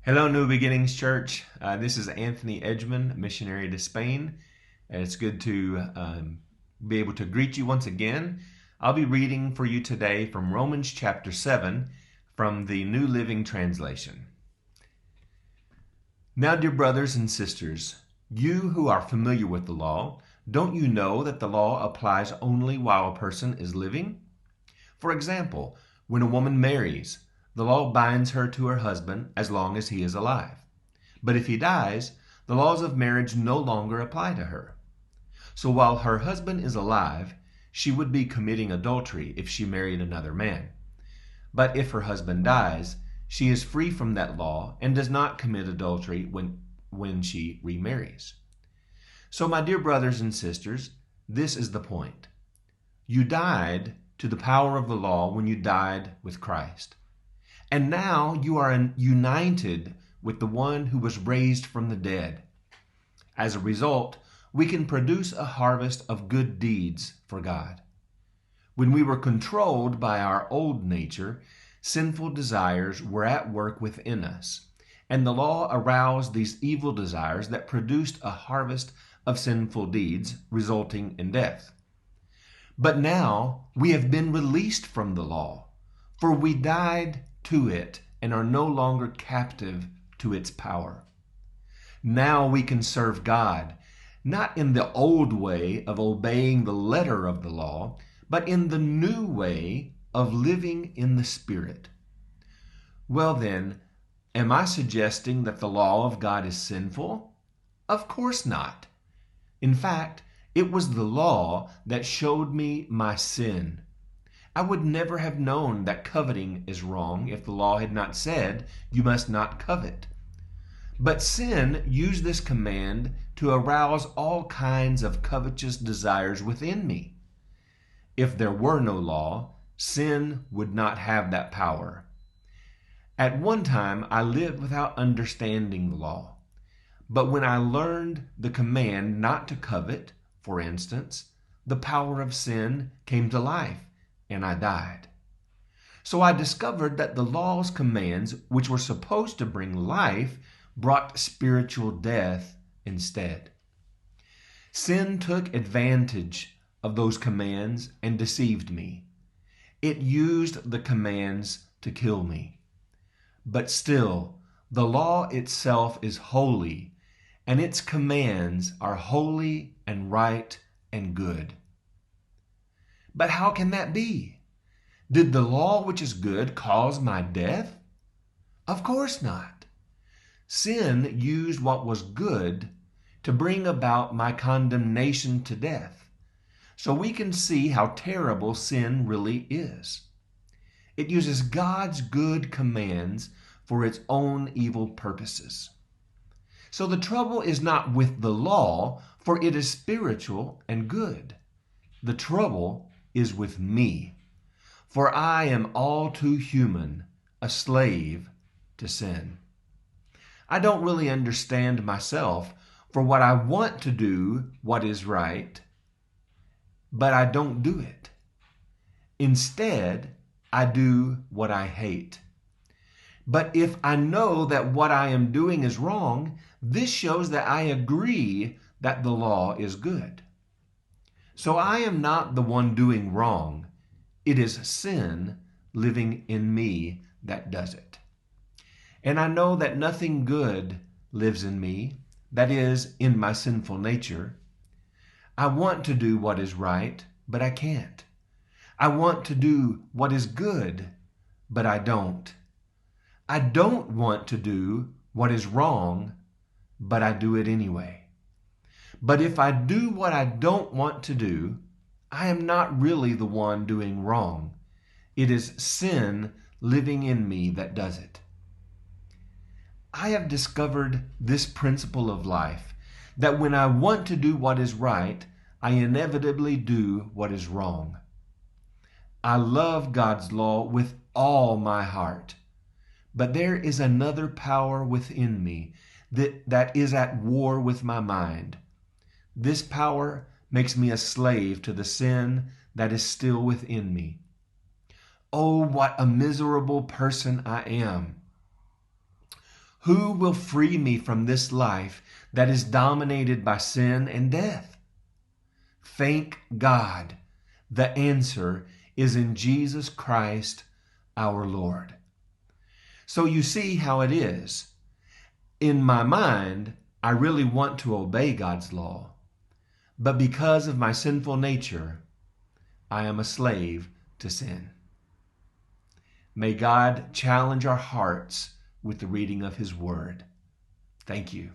Hello, New Beginnings Church. This is Anthony Edgmon, missionary to Spain. And it's good to be able to greet you once again. I'll be reading for you today from Romans chapter 7 from the New Living Translation. Now, dear brothers and sisters, you who are familiar with the law, don't you know that the law applies only while a person is living? For example, when a woman marries, the law binds her to her husband as long as he is alive. But if he dies, the laws of marriage no longer apply to her. So while her husband is alive, she would be committing adultery if she married another man. But if her husband dies, she is free from that law and does not commit adultery when she remarries. So, my dear brothers and sisters, this is the point. You died to the power of the law when you died with Christ. And now you are united with the one who was raised from the dead. As a result, we can produce a harvest of good deeds for God. When we were controlled by our old nature, sinful desires were at work within us, and the law aroused these evil desires that produced a harvest of sinful deeds, resulting in death. But now we have been released from the law, for we died to it and are no longer captive to its power. Now we can serve God, not in the old way of obeying the letter of the law, but in the new way of living in the Spirit. Well then, am I suggesting that the law of God is sinful? Of course not. In fact, it was the law that showed me my sin. I would never have known that coveting is wrong if the law had not said, "You must not covet." But sin used this command to arouse all kinds of covetous desires within me. If there were no law, sin would not have that power. At one time, I lived without understanding the law. But when I learned the command not to covet, for instance, the power of sin came to life, and I died. So I discovered that the law's commands, which were supposed to bring life, brought spiritual death instead. Sin took advantage of those commands and deceived me. It used the commands to kill me. But still, the law itself is holy, and its commands are holy and right and good. But how can that be? Did the law which is good cause my death? Of course not. Sin used what was good to bring about my condemnation to death. So we can see how terrible sin really is. It uses God's good commands for its own evil purposes. So the trouble is not with the law, for it is spiritual and good. The trouble is with me, for I am all too human, a slave to sin. I don't really understand myself, for what I want to do what is right, but I don't do it. Instead, I do what I hate. But if I know that what I am doing is wrong, this shows that I agree that the law is good. So I am not the one doing wrong. It is sin living in me that does it. And I know that nothing good lives in me, that is, in my sinful nature. I want to do what is right, but I can't. I want to do what is good, but I don't. I don't want to do what is wrong, but I do it anyway. But if I do what I don't want to do, I am not really the one doing wrong. It is sin living in me that does it. I have discovered this principle of life, that when I want to do what is right, I inevitably do what is wrong. I love God's law with all my heart, but there is another power within me that is at war with my mind. This power makes me a slave to the sin that is still within me. Oh, what a miserable person I am. Who will free me from this life that is dominated by sin and death? Thank God, the answer is in Jesus Christ our Lord. So you see how it is. In my mind, I really want to obey God's law, but because of my sinful nature, I am a slave to sin. May God challenge our hearts with the reading of His Word. Thank you.